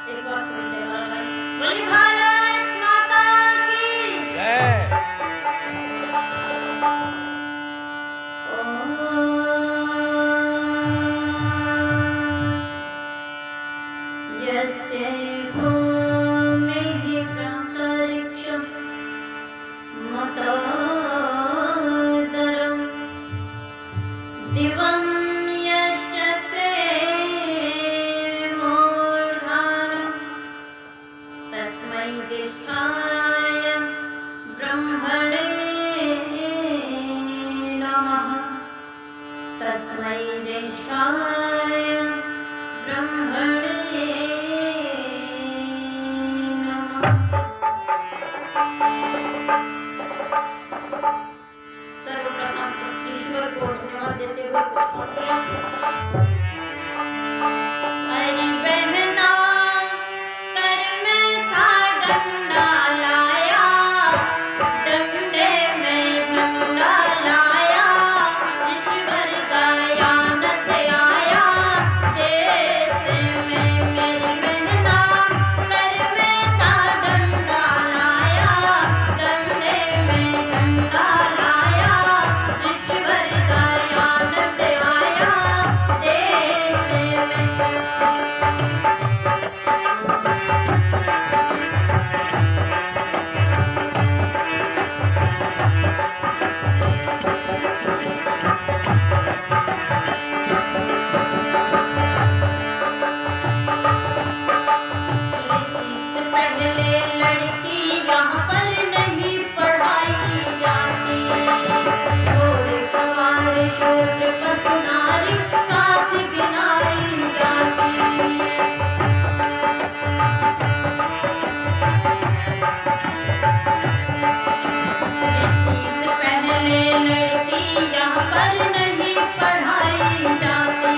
एक बार सभी जयकारा लगाएं। बोली भारत माता की जय। यस्य भूमिः प्रान्तरिक्षं मतोदरं दिवं यश्चक्रे मूर्धानं तस्मै ज्येष्ठाय ब्रह्मणे नमः। तस्मै ज्येष्ठाय ब्रह्मणे नमः। सर्वप्रथम इस ईश्वर को धन्यवाद देते हुए कुछ पंक्तियां। अरे बहना कर में था डंडा लाया, डंडे में झंडा लाया, ईश्वर दयानंद आया देश में। मेरी बहना कर में था डंडा लाया, डंडे में झंडा लाया, ईश्वर दयानंद आया देश में। इसी से पहले लड़की यहाँ पर नहीं पढ़ाई जाती, और गंवार शूद्र पशु नारी साथ गिनाई जाती। इसी से पहले लड़की यहाँ पर नहीं पढ़ाई जाती,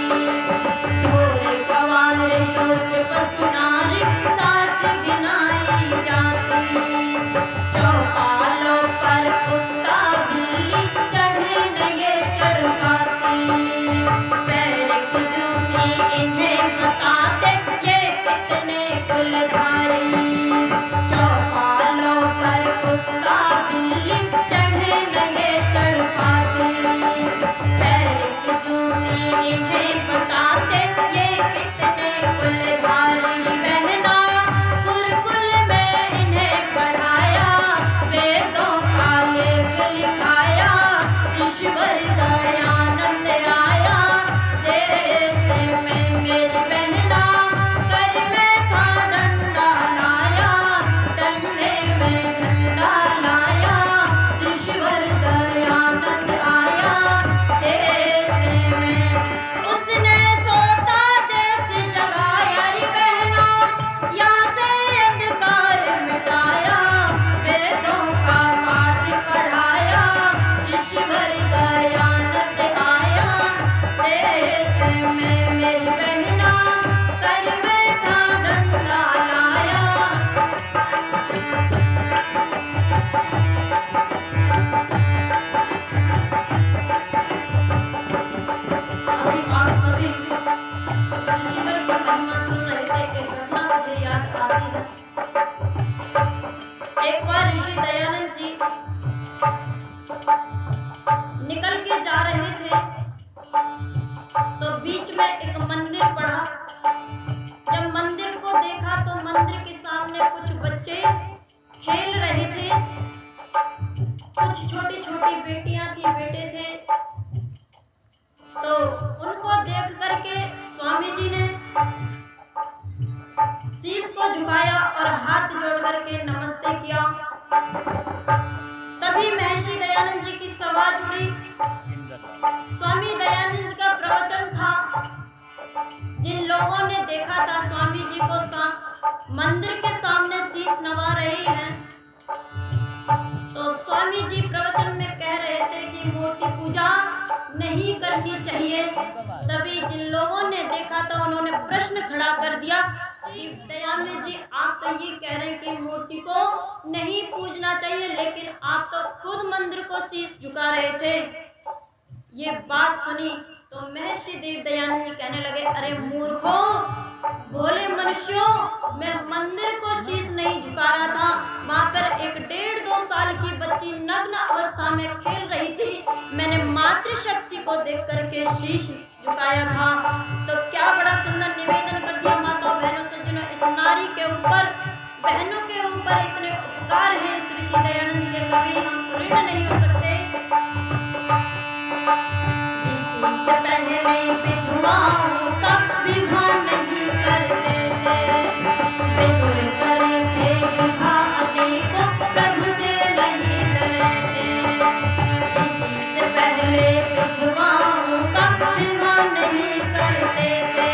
और गंवार शूद्र पशु नारी साथ गिनाई जाती। चौपालों पर कुत्ता बिल्ली चढ़े न ये चढ़ पाती, पैर की जूती इन्हें बताते ये कितने कुलधारी। चौपालों पर कुत्ता बिल्ली चढ़े न ये चढ़ पाती, पैर की जूती इन्हें बताते ये कितने कुलधारी। बहना गुरुकुल में इन्हें पढ़ाया, वेदों का लेख लिखाया, ईश्वर दयानंद आया देश में। मेरी बहना कर में था डंडा लाया, डंडे में झंडा लाया, ईश्वर दयानंद आया देश में। उसने सोता देश जगाया रे बहना, यहाँ से अंधकार मिटाया, वेदों का पाठ पढ़ाया, ईश्वर दयानंद आया देश में। मेरी बहना कर में था डंडा लाया। अभी आप सभी ईश्वर की महिमा सुन रहे थे। एक घटना मुझे याद आती है। एक बार ऋषि दयानंद जी निकल के जा रहे थे, तो बीच में एक मंदिर पड़ा। जब मंदिर को देखा तो मंदिर के सामने कुछ बच्चे खेल रहे थे, कुछ छोटी छोटी बेटियां थी, बेटे थे। तो उनको देख करके स्वामी जी ने शीश को झुकाया और हाथ जोड़ करके नमस्ते किया। तभी महर्षि दयानंद जी की सभा जुड़ी। स्वामी दयानंद जी का प्रवचन था। जिन लोगों ने देखा था स्वामी जी को मंदिर के सामने शीश नवा रहे हैं, तो स्वामी जी प्रवचन में कह रहे थे कि मूर्ति पूजा नहीं करनी चाहिए। तभी जिन लोगों ने देखा था उन्होंने प्रश्न खड़ा कर दिया कि दयानंद जी आप तो ये कह रहे हैं कि मूर्ति को नहीं पूजना चाहिए, लेकिन आप तो खुद मंदिर को शीश झुका रहे थे। ये बात सुनी तो महर्षि देव दयानंद जी कहने लगे, अरे मूर्खों, भोले मनुष्यों, मैं मंदिर को शीश नहीं झुका रहा था। वहाँ पर एक 1.5-2 साल की बच्ची नग्न अवस्था में खेल रही थी। मैंने मातृशक्ति को देख करके शीश झुकाया था। तो क्या बड़ा सुंदर निवेदन कर दिया माताओं बहनों सज्जनों। इस नारी के ऊपर, बहनों के ऊपर इतने उपकार हैं इस ऋषि दयानंद जी के, कभी हम ऋण नहीं हो सकते। इससे पहले विधवाओं का विवाह नहीं करते थे, बेदुर करे थे विवाह अनेकों, प्रभु से नहीं डरे थे। इससे पहले विधवाओं का विवाह नहीं करते थे,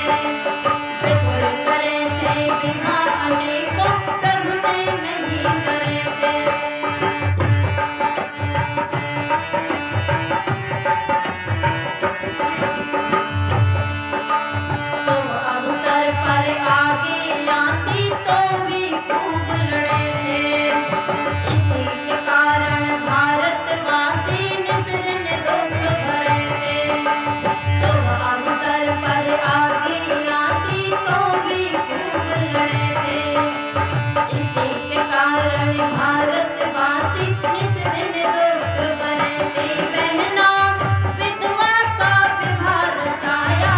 बेदुर करे थे विवाह अनेकों, प्रभु से नहीं डरे थे। आगे आती तो भी खूब लड़े थे, इसी के कारण भारतवासी निस दिन दुख भरे थे। सो अवसर पर आगे आती तो भी खूब लड़े थे, इसी के कारण भारतवासी निस दिन दुख भरे थे। बहना विधवा का विवाह रचाया,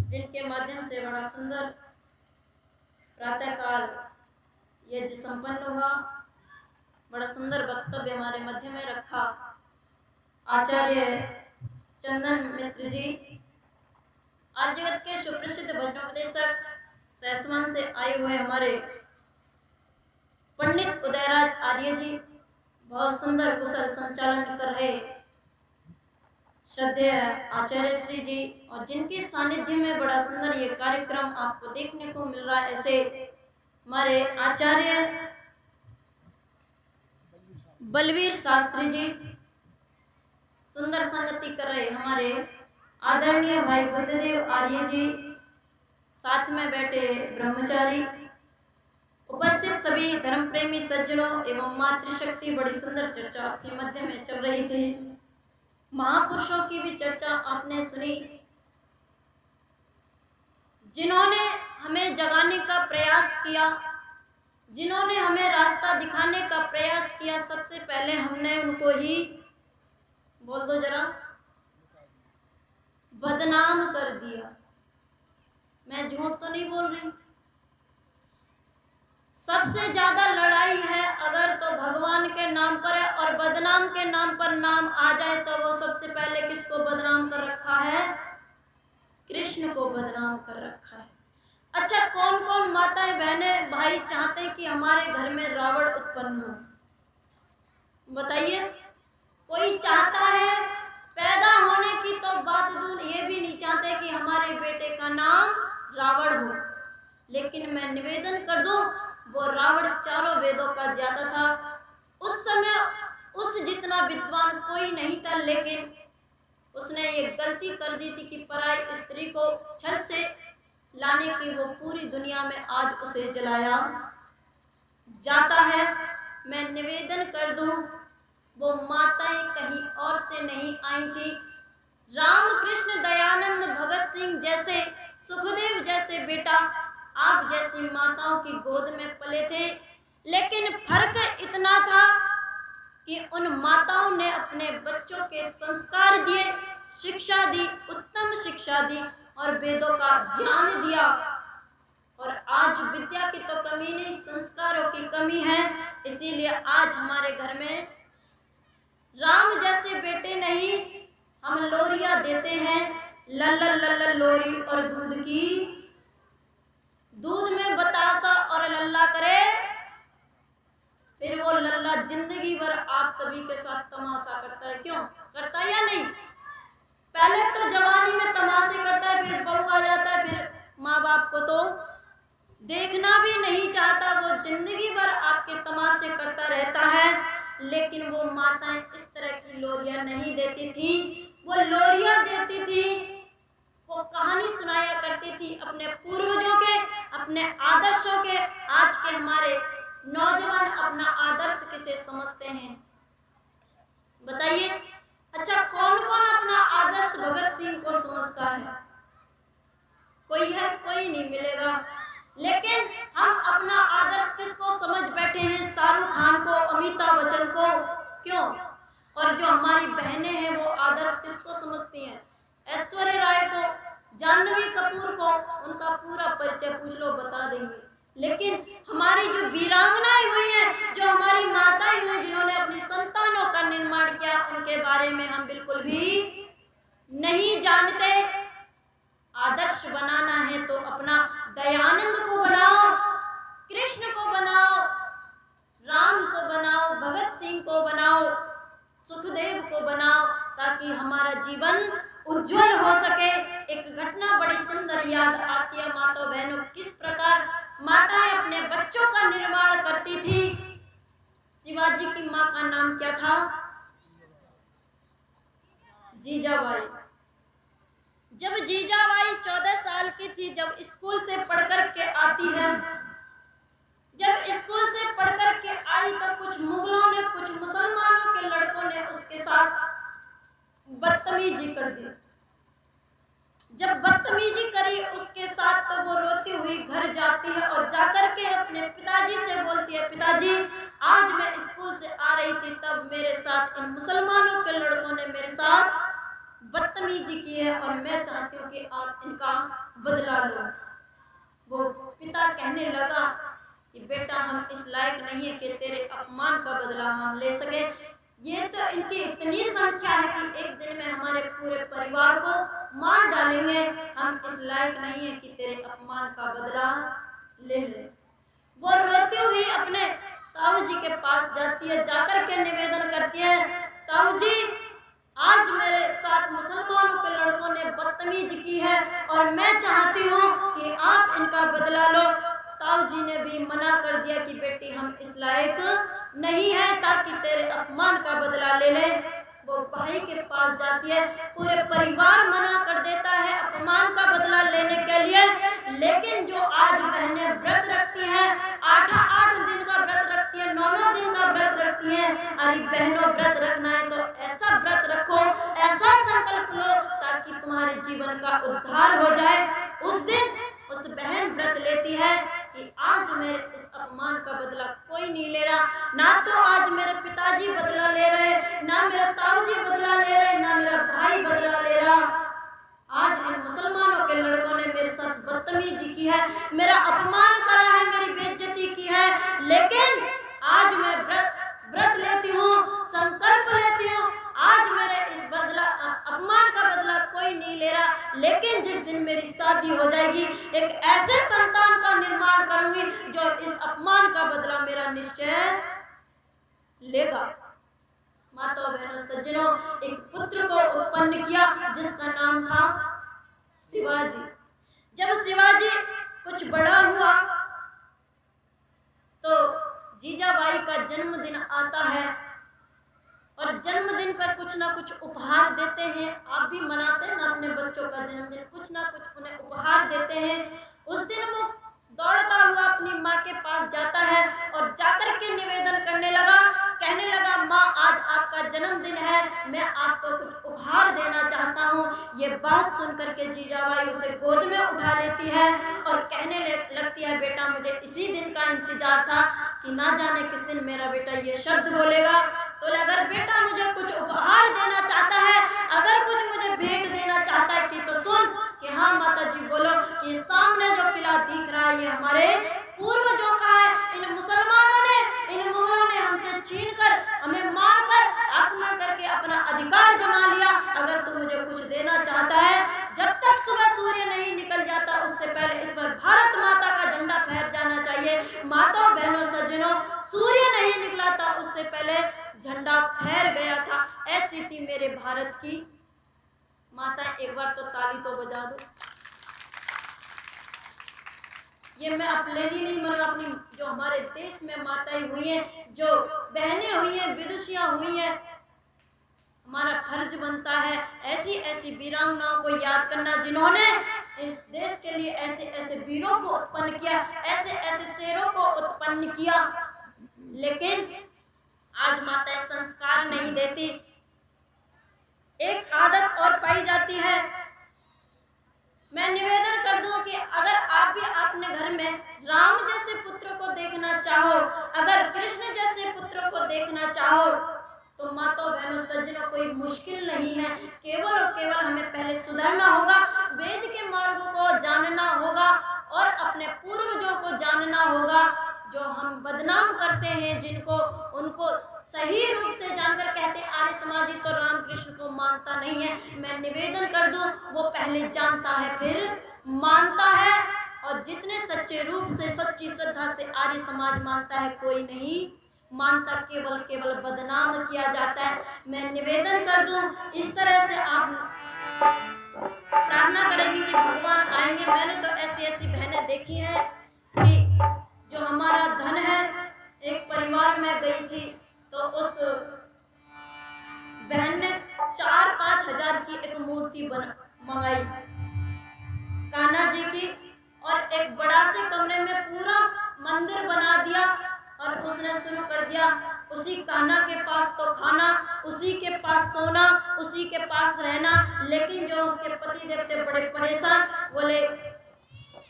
जिनके माध्यम से बड़ा सुंदर प्रातःकाल यज्ञ संपन्न हुआ। बड़ा सुंदर वक्तव्य हमारे मध्य में रखा आचार्य चंदन मित्र जी, आज जगत के सुप्रसिद्ध भजनोपदेशक सहसमान से आए हुए हमारे पंडित उदयराज आर्य जी बहुत सुंदर कुशल संचालन कर रहे श्रद्धेय आचार्य श्री जी, और जिनके सानिध्य में बड़ा सुंदर ये कार्यक्रम आपको देखने को मिल रहा है। ऐसे हमारे आचार्य बलवीर शास्त्री जी सुंदर संगति कर रहे हमारे आदरणीय भाई बुद्धदेव आर्य जी, साथ में बैठे ब्रह्मचारी, उपस्थित सभी धर्म प्रेमी सज्जनों एवं मातृशक्ति। बड़ी सुंदर चर्चा आपके मध्य में चल रही थी। महापुरुषों की भी चर्चा आपने सुनी, जिन्होंने हमें जगाने का प्रयास किया, जिन्होंने हमें रास्ता दिखाने का प्रयास किया। सबसे पहले हमने उनको ही, बोल दो जरा, बदनाम कर दिया। मैं झूठ तो नहीं बोल रही। सबसे ज्यादा लड़ाई है अगर तो भगवान के नाम पर है, और बदनाम के नाम पर नाम आ जाए तो वो सबसे पहले किसको बदनाम कर रखा है? कृष्ण को बदनाम कर रखा है। अच्छा, कौन कौन माताएं बहनें भाई चाहते हैं कि हमारे घर में रावण उत्पन्न हो? बताइए, कोई चाहता है? पैदा होने की तो बात दूर, ये भी नहीं चाहते कि हमारे बेटे का नाम रावण हो। लेकिन मैं निवेदन कर दूं, वो रावण चारों वेदों का ज्यादा था। उस जितना विद्वान कोई नहीं था, लेकिन उसने ये गलती कर दी थी कि पराई स्त्री को छल से लाने की वो पूरी दुनिया में आज उसे जलाया जाता है। मैं निवेदन कर दूं, वो माताएं कहीं और से नहीं आई थी। रामकृष्ण दयानंद भगत सिंह जैसे, सुखदेव जैसे बेटा आप जैसी माताओं की गोद में पले थे, लेकिन फर्क इतना था कि उन माताओं ने अपने बच्चों के संस्कार दिए, शिक्षा दी, उत्तम शिक्षा दी और वेदों का ज्ञान दिया। और आज विद्या की तो कमी नहीं, संस्कारों की कमी है। इसीलिए आज हमारे घर में राम जैसे बेटे नहीं, हम लोरियां देते हैं, लल्ला लल्ला लोरी और दूध की, दूध में बतासा और लल्ला करे, फिर वो लल्ला जिंदगी भर आप सभी के साथ तमाशा करता है। क्यों करता है या नहीं? पहले तो जवानी में तमाशे करता है, फिर बहू आ जाता है, फिर माँ बाप को तो देखना भी नहीं चाहता, वो जिंदगी भर आपके तमाशे करता रहता है। लेकिन वो माताएं इस तरह की लोरियां नहीं देती थी, वो लोरियां देती थी, वो कहानी सुनाया करती थी अपने पूर्वजों के, अपने आदर्शों के। आज के हमारे नौजवान अपना आदर्श किसे समझते हैं बताइए? अच्छा, कौन कौन अपना आदर्श भगत सिंह को समझता है? कोई है? कोई नहीं मिलेगा। लेकिन हम अपना आदर्श किसको समझ बैठे हैं? शाहरुख खान को, अमिताभ बच्चन को। क्यों? और जो हमारी बहनें हैं वो आदर्श किसको समझती हैं? ऐश्वर्या राय को, जानवी कपूर को। उनका पूरा परिचय पूछ लो, बता देंगे। लेकिन हमारी जो वीरांगनाएं हुई हैं, जो हमारी माताएं हुई, जिन्होंने अपनी संतानों का निर्माण किया, उनके बारे में हम बिल्कुल भी नहीं जानते। आदर्श बनाना है तो अपना दयानंद को बनाओ, कृष्ण को बनाओ, राम को बनाओ, भगत सिंह को बनाओ, सुखदेव को बनाओ, ताकि हमारा जीवन उज्जवल हो सके। एक घटना बड़ी सुंदर याद आती है माताओं बहनों, किस प्रकार माताएं अपने बच्चों का निर्माण करती थी। शिवाजी की माँ का नाम क्या था? जीजाबाई। जब जीजाबाई 14 साल की थी, जब स्कूल से पढ़कर के आती है, जब स्कूल से पढ़कर के आई तो कुछ मुगलों ने, कुछ मुसलमानों के लड़कों ने उसके साथ बदतमीजी कर दी। जब बदतमीजी करी उसके साथ तो वो रोती हुई घर जाती है और जाकर के अपने पिताजी से बोलती है, पिताजी आज मैं स्कूल से आ रही थी, तब मेरे साथ इन मुसलमानों के लड़कों ने मेरे साथ बदतमीजी की है और मैं चाहती हूँ कि आप इनका बदला लो। वो पिता कहने लगा कि बेटा हम इस लायक नहीं है कि तेरे अपमान का बदला हम ले सके। ये तो इनकी इतनी संख्या है कि एक दिन में हमारे पूरे परिवार को मार डालेंगे। हम इस लायक नहीं है कि तेरे अपमान का बदला ले ले। वो रोती हुई अपने ताऊ जी के पास जाती है, जाकर के निवेदन करती है, ताऊ जी आज मेरे साथ मुसलमानों के लड़कों ने बदतमीजी की है और मैं चाहती हूँ कि आप इनका बदला लो। ताऊ जी ने भी मना कर दिया कि बेटी हम इस लायक नहीं है ताकि तेरे अपमान का बदला ले ले। वो भाई के पास जाती है, पूरे परिवार मना कर देता है अपमान का बदला लेने के लिए। लेकिन जो आज बहनें व्रत रखती हैं, 8 दिन का व्रत रखती है, 9 दिन का व्रत रखती हैं, अरे बहनों व्रत रखना है तो ऐसा व्रत रखो, ऐसा संकल्प लो ताकि तुम्हारे जीवन का उद्धार हो जाए। उस दिन उस बहन व्रत लेती है कि आज मेरे इस अपमान का बदला कोई नहीं ले रहा, ना तो आज मेरे पिताजी बदला ले रहे, ना मेरा ताऊ जी बदला ले रहे, ना मेरा भाई बदला ले रहा। आज इन मुसलमानों के लड़कों ने मेरे साथ बदतमीजी की है, मेरा अपमान करा है, मेरी बेइज्जती की है। लेकिन आज मैं व्रत लेती हूँ, संकल्प लेती हूँ, आज मेरे इस अपमान का बदला कोई नहीं ले रहा। लेकिन जिस दिन मेरी शादी हो जाएगी, एक ऐसे संतान का निर्माण करूंगी जो इस अपमान का बदला मेरा निश्चय लेगा। माताओं बहनों सज्जनों, एक पुत्र को उत्पन्न किया जिसका नाम था शिवाजी। जब शिवाजी कुछ बड़ा हुआ तो जीजाबाई का जन्मदिन आता है। और जन्मदिन पर कुछ ना कुछ उपहार देते हैं। आप भी मनाते हैं ना अपने बच्चों का जन्मदिन, कुछ ना कुछ उन्हें उपहार देते हैं। उस दिन वो दौड़ता हुआ अपनी माँ के पास जाता है और जाकर के निवेदन करने लगा, कहने लगा, माँ आज आपका जन्मदिन है, मैं आपको कुछ उपहार देना चाहता हूँ। ये बात सुन करके जीजाबाई उसे गोद में उठा लेती है और कहने लगती है, बेटा मुझे इसी दिन का इंतजार था कि ना जाने किस दिन मेरा बेटा ये शब्द बोलेगा। तो अगर बेटा मुझे कुछ उपहार देना चाहता है, अगर कुछ मुझे भेंट देना चाहता है कि तो सुन कि हाँ माता जी बोलो कि सामने जो किला दिख रहा है ये हमारे पूर्वजों का है। इन मुसलमानों ने, इन मुगलों ने हमसे छीन कर, हमें मार कर, आक्रमण करके अपना अधिकार जमा लिया। अगर तू मुझे कुछ देना चाहता है, जब तक सुबह सूर्य नहीं निकल जाता उससे पहले इस बार भारत माता का झंडा फहर जाना चाहिए। माताओं बहनों सज्जनों, सूर्य नहीं निकला था उससे पहले झंडा फहर गया था। ऐसी थी मेरे भारत की माता। एक बार तो ताली तो बजा दो। ये मैं अपने ही नहीं, मतलब अपनी जो हमारे देश में माताएं हुई हैं, जो बहनें हुई हैं, विदुषियां हुई हैं, हमारा फर्ज बनता है ऐसी ऐसी वीरांगनाओं को याद करना जिन्होंने इस देश के लिए ऐसे ऐसे वीरों को उत्पन्न किया, ऐसे ऐसे शेरों को उत्पन्न किया। लेकिन आज माताएं संस्कार नहीं देती। एक आदत और पाई जाती है। मैं निवेदन कर दूं कि अगर आप भी अपने घर में राम जैसे पुत्र को देखना चाहो, अगर कृष्ण जैसे पुत्र को देखना चाहो, तो माताओं बहनों सज्जनों कोई मुश्किल नहीं है। केवल और केवल हमें पहले सुधरना होगा, वेद के मार्गों को जानना होगा और अपने पूर्वजों को जानना होगा। जो हम बदनाम करते हैं जिनको, उनको सही रूप से जानकर कहते हैं आर्य समाजी तो राम कृष्ण को मानता नहीं है। मैं निवेदन कर दूं, वो पहले जानता है फिर मानता है। और जितने सच्चे रूप से, सच्ची श्रद्धा से आर्य समाज मानता है, कोई नहीं मानता, केवल केवल बदनाम किया जाता है। मैं निवेदन कर दूं, इस तरह से आप प्रार्थना करेंगे कि भगवान आएंगे। मैंने तो ऐसी ऐसी बहनें देखी हैं कि जो हमारा धन है, एक परिवार में गई थी तो उस बहन ने 4-5 हजार की एक मूर्ति मंगाई कान्हा जी की, और एक बड़ा से कमरे में पूरा मंदिर बना दिया और उसने शुरू कर दिया उसी कान्हा के पास तो खाना, उसी के पास सोना, उसी के पास रहना। लेकिन जो उसके पति देव थे बड़े परेशान, बोले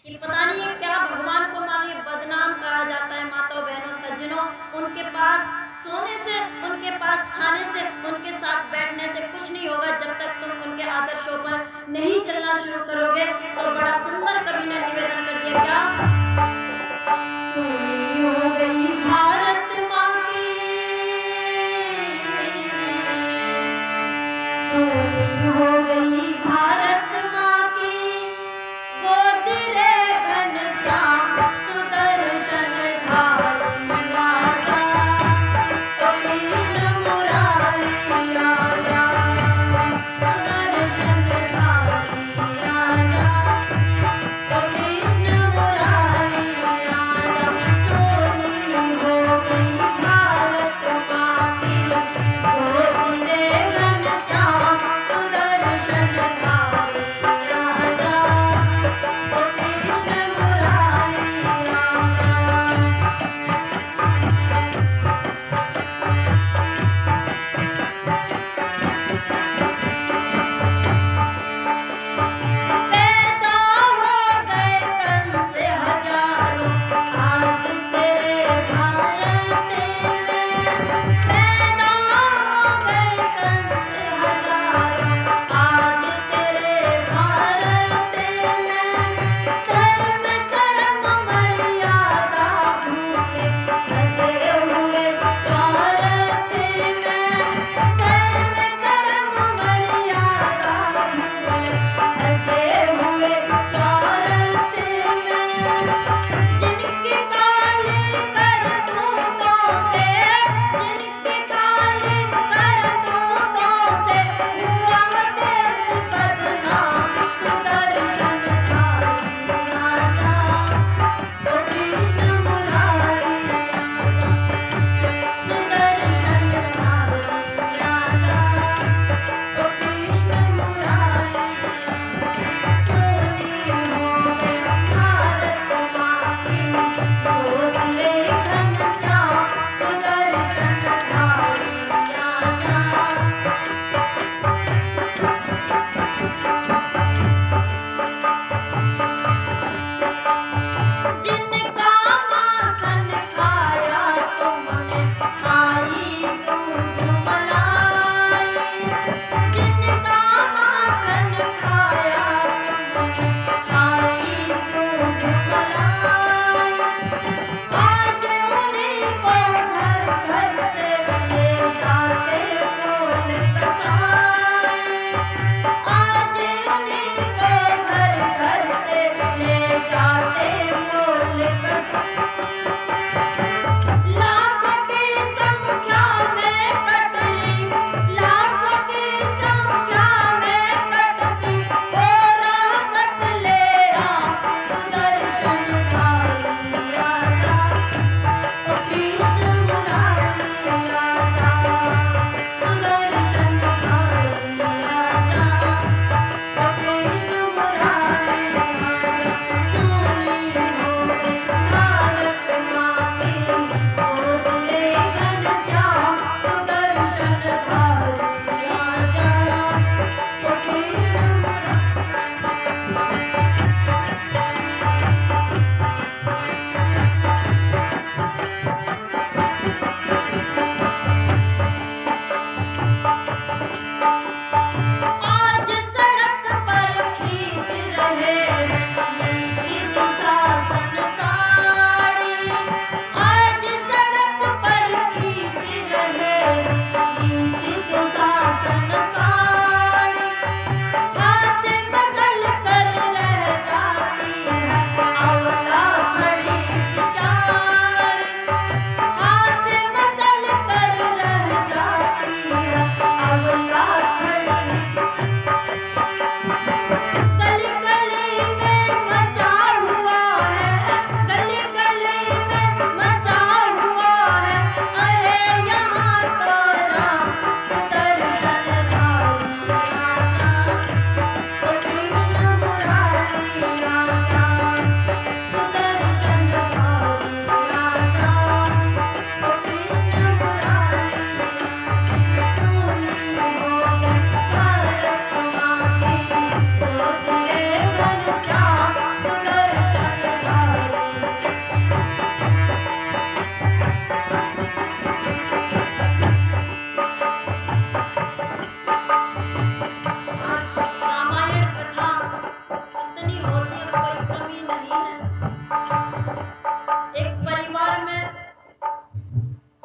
कि पता नहीं है क्या भगवान को मानिए बदनाम कहा जाता है। माताओं बहनों सज्जनों, उनके पास सोने से, उनके पास खाने से, उनके साथ बैठने से कुछ नहीं होगा जब तक तुम उनके आदर्शों पर नहीं चलना शुरू करोगे। तो बड़ा सुंदर कवि ने निवेदन कर दिया, क्या सोनी हो गई भारत माँ की, सोनी हो गई भारत माँ की, गोद रे घनश्याम सुदर्शन धारी राजा, ओ कृष्ण मुरारी राजा, सुदर्शन धारी राजा, ओ कृष्ण मुरारी राजा, सोनी हो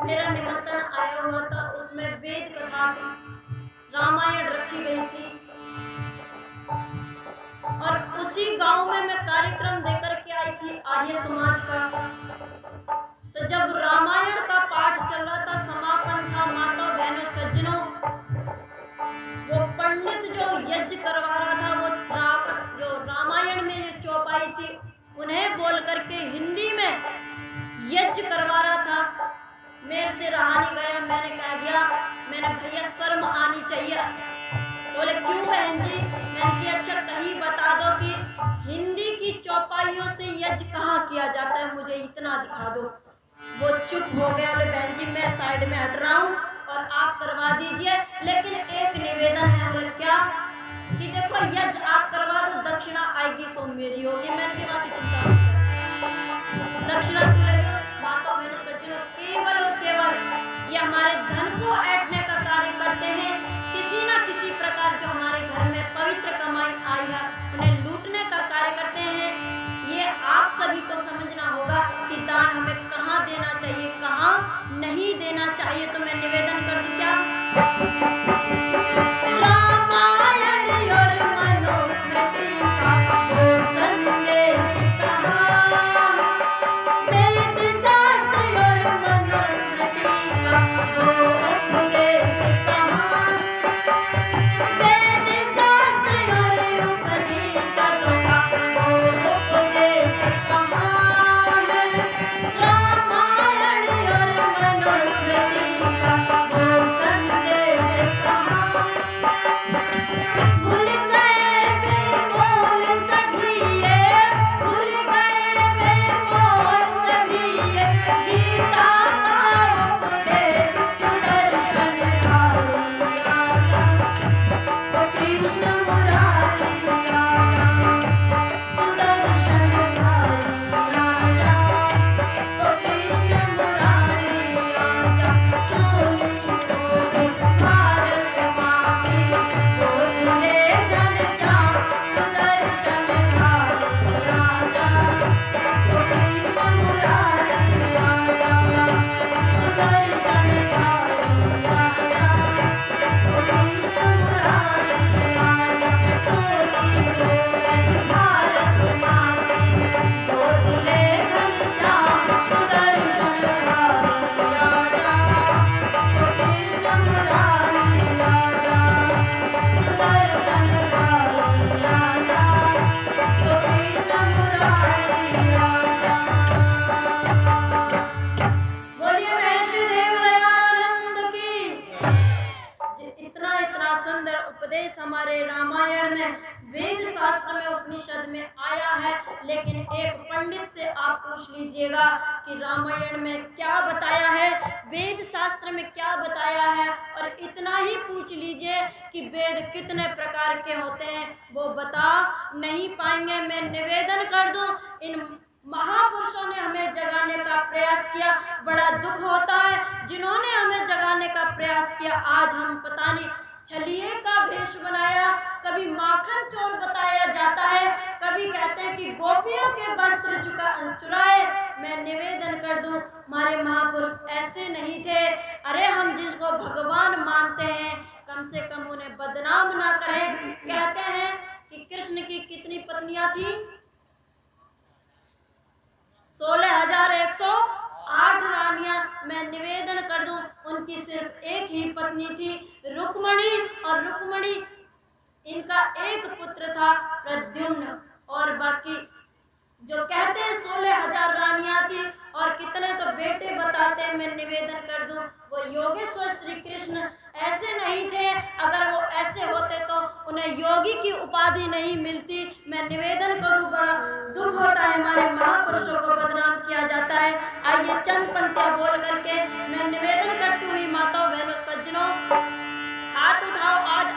मेरा निमंत्रण आया हुआ था, उसमें वेद कथा थी, रामायण रखी गई थी और उसी गांव में मैं कार्यक्रम देकर के आई थी आर्य समाज का। तो जब रामायण का पाठ चल रहा था, समापन था, माताओं बहनों सज्जनों, वो पंडित जो यज्ञ करवा रहा था, वो जो रामायण में जो चौपाई थी उन्हें बोल करके हिंदी में यज्ञ करवा रहा था। मेरे से रहा नहीं गया, मैंने कह दिया, मैंने भैया शर्म आनी चाहिए। तो बोले क्यों बहन जी? मैंने कहा अच्छा कहीं बता दो कि हिंदी की चौपाइयों से यज्ञ कहाँ किया जाता है, मुझे इतना दिखा दो। वो चुप हो गए, बोले बहन जी मैं साइड में हट रहा हूँ और आप करवा दीजिए, लेकिन एक निवेदन है। बोले क्या? कि देखो यज्ञ आप करवा दो, दक्षिणा आएगी सो मेरी होगी। मैंने कहा की चिंता मत करो, दक्षिणा तू ले लो। माताओं बहनों सज्जनों, केवल और केवल ये हमारे धन को ऐंठने का कार्य करते हैं। किसी न किसी प्रकार जो हमारे घर में पवित्र कमाई आई है उन्हें लूटने का कार्य करते हैं। ये आप सभी को समझना होगा कि दान हमें कहाँ देना चाहिए, कहाँ नहीं देना चाहिए। तो मैं निवेदन कर दूं क्या? रामायण और मनुस्मृति का वो संदेश कहाँ, वेद शास्त्र और मनुस्मृति का वो उपदेश कहाँ, वेद शास्त्र और उपनिषदों का वो उपदेश कहाँ है, रामायण और मनुस्मृति का वो संदेश कहाँ। भूल गए बेमोल सखिए, भूल गए बेमोल सखिए, गीता का उपदेश सुदर्शन धारी आजा, ओ कृष्ण मुरारी आजा, सुदर्शन धारी आजा, ओ कृष्ण मुरारी आजा। सोनी को भारत माँ की गोद ले घनश्याम, सुदर्शन धारी आजा, ओ कृष्ण मुरारी आजा, सुदर्शन धारी आजा, ओ कृष्ण मुरारी आजा। सोनी हो गई भारत माँ की गोद ले घनश्याम, सुदर्शन धारी आजा, ओ कृष्ण मुरारी आजा, सुदर्शन धारी आजा, ओ कृष्ण मुरारी आजा। बोलिए महर्षि देवदयानंद की। इतना इतना सुंदर उपदेश हमारे रामायण में, वेद शास्त्र में, उपनिषद में आया है। लेकिन एक पंडित से आप पूछ लीजिएगा कि रामायण में क्या बताया है, वेद शास्त्र में क्या बताया है, और इतना ही पूछ लीजिए कि वेद कितने प्रकार के होते हैं, वो बता नहीं पाएंगे। मैं निवेदन कर दूं, इन महापुरुषों ने हमें जगाने का प्रयास किया। बड़ा दुख होता है जिन्होंने हमें जगाने का प्रयास किया, आज हम पता नहीं छलिए का भेष बनाया, कभी माखन चोर बताया जाता है, कभी कहते हैं कि गोपियों के वस्त्र चुराए। मैं निवेदन कर दूं, हमारे महापुरुष ऐसे नहीं थे। अरे हम जिसको भगवान मानते हैं कम से कम उन्हें बदनाम ना करें। कहते हैं कि कृष्ण की कितनी पत्नियां थी? 16,108 रानियां। मैं निवेदन कर दूं, उनकी सिर्फ एक ही पत्नी थी रुक्मणी, और रुक्मणी इनका एक पुत्र था प्रद्युम्न, और बाकी जो कहते हैं 16,000 रानियां थी, और कितने तो बेटे बताते हैं। मैं निवेदन कर दूं, वो योगेश्वर श्री कृष्ण ऐसे नहीं थे। अगर वो ऐसे होते तो उन्हें योगी की उपाधि नहीं मिलती। मैं निवेदन करूं, बड़ा दुख होता है हमारे महापुरुषों को बदनाम किया जाता है। आइए चंद पंक्तियां बोल करके मैं निवेदन करती हुई माताओं बहनों सज्जनों, हाथ उठाओ। आज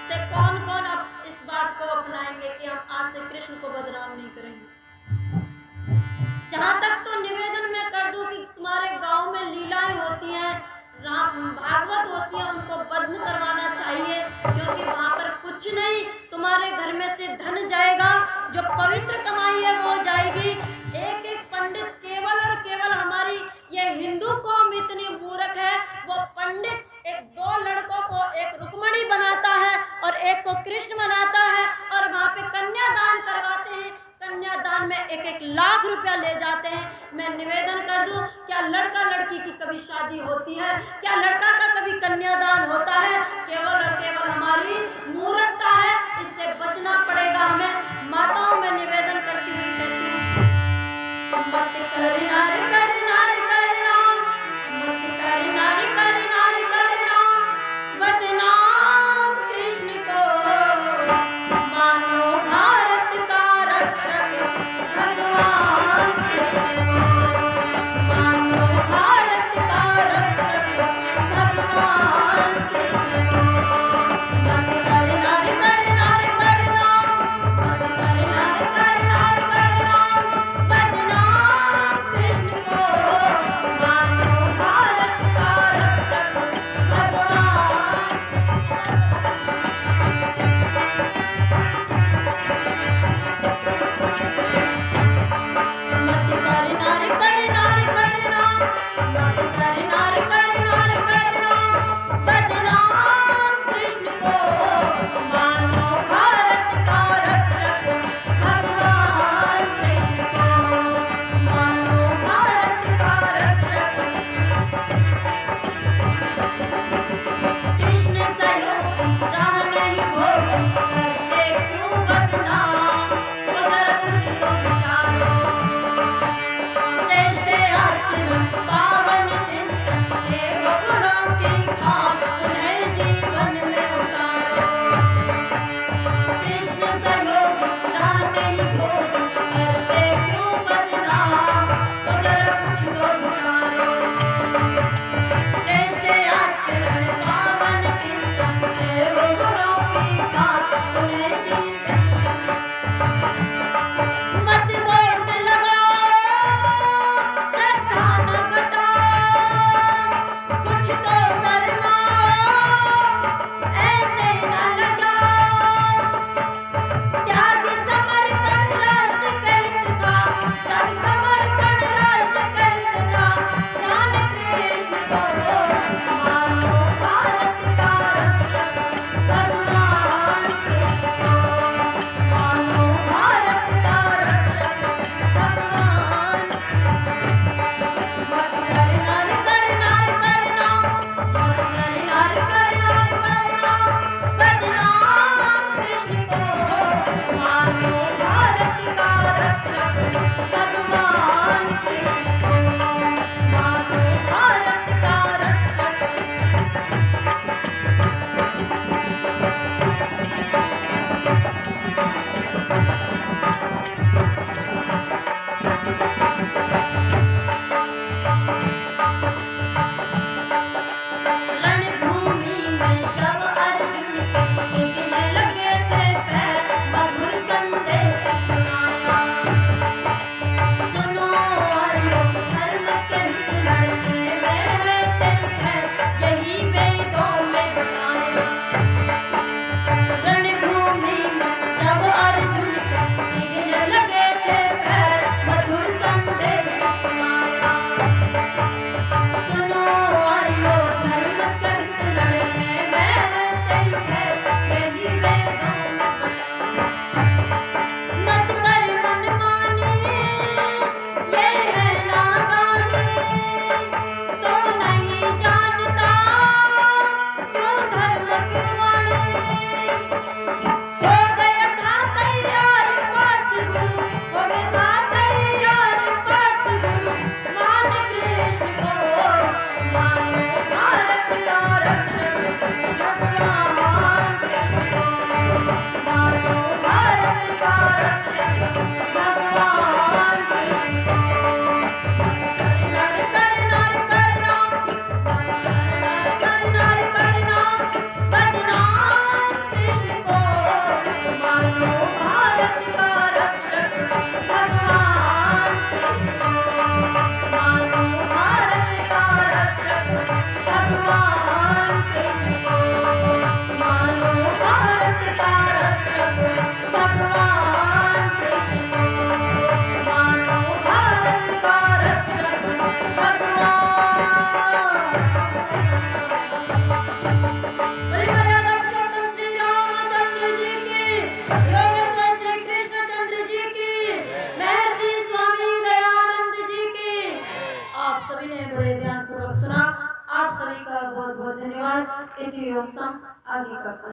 से कौन कौन अब इस बात को अपनाएंगे कि हम आज से कृष्ण को बदनाम नहीं करेंगे। जहाँ तक तो निवेदन मैं कर दूं कि तुम्हारे गांव में लीलाएं होती हैं, भागवत होती है, उनको बंद करवाना चाहिए, क्योंकि वहाँ पर कुछ नहीं, तुम्हारे घर में से धन जाएगा, जो पवित्र कमाई है वो जाएगी। एक एक पंडित केवल और केवल हमारी ये हिंदू कौम इतनी मूर्ख कृष्ण मनाता है और वहाँ पे कन्यादान करवाते हैं। कन्यादान में 1-1 लाख रुपया ले जाते हैं। मैं निवेदन कर दूं, क्या लड़का लड़की की कभी शादी होती है? क्या लड़का का कभी कन्यादान होता है? केवल और केवल हमारी मूर्खता है, इससे बचना पड़ेगा हमें। माताओं में निवेदन करती हुई कहती हूँ, मत करना रे करना रे करना, मत करना रे करना रे करना, बदनाम कृष्ण को, मानो भारत का रक्षक भगवान कृष्ण को, मानो भारत का रक्षक भगवान कृष्ण को। मत करना रे करना रे करना, मत करना रे करना रे करना, बदनाम कृष्ण को, मानो भारत का रक्षक भगवान। मत करना रे करना रे करना, मत करना रे करना रे करना, बदनाम कृष्ण को, मानो भारत का रक्षक भगवान कृष्ण को, मानो भारत का रक्षक। कृष्ण सहयोग राह नहीं भोग, करते क्यों बदनाम? ओ जरा कुछ तो विचारो, श्रेष्ठ आचरण पावन चिंतन, देव गुणों की खान उन्हें जीवन में उतारो। कृष्ण सहयोग राह नहीं भोग, करते क्यों बदनाम? ओ जरा कुछ तो विचारो, श्रेष्ठ आचरण पावन चिंतन, देव गुणों की खान उन्हें जीवन। मत दोष लगाओ, श्रद्धा न घटाओ, कुछ तो शर्माओ, ऐसे न लजाओ। त्याग समर्पण राष्ट्र का हित था, त्याग समर्पण राष्ट्र का हित था, ध्यान कृष्ण को, मानो भारत का रक्षक भगवान कृष्ण को, मानो भारत का रक्षक भगवान। मत करना रे करना रे करना, मत करना रे करना रे करना, बदनाम कृष्ण को, मानो भारत का रक्षक भगवान कृष्ण को, मानो भारत का रक्षक। रणभूमि में जब अर्जुन के टिकने लगे थे पैर, मधुर संदेश सुनाया। सुनो आर्यो, धर्म के हित लड़ने में है तेरी खैर, यही वेदों में बताया। रणभूमि में जब अर्जुन के टिकने लगे थे पैर, मधुर संदेश सुनाया। सुनो आर्यो, धर्म के हित लड़ने में है तेरी खैर, यही वेदों में बताया। मत कर मनमानी, ये है नादानी, तो नहीं जानता क्यों धर्म की वाणी। हो गया था तैयार पार्थ गुरु, हो गया था तैयार पार्थ गुरु, मान कृष्ण को, मानो भारत का रक्षक भगवान कृष्ण को, मानो भारत का रक्षक भगवान कृष्ण को। करना रे करना रे करना, करना रे करना, बदनाम कृष्ण को, मानो भारत का रक्षक भगवान कृष्ण को, मानो भारत का रक्षक भगवान कृष्ण को, मानो भारत का रक्षक भगवान कृष्ण को, मानो भारत का रक्षक भगवान। बलि मर्यादा पुरुषोत्तम श्री रामचंद्र जी तिथि एवं सम आदि का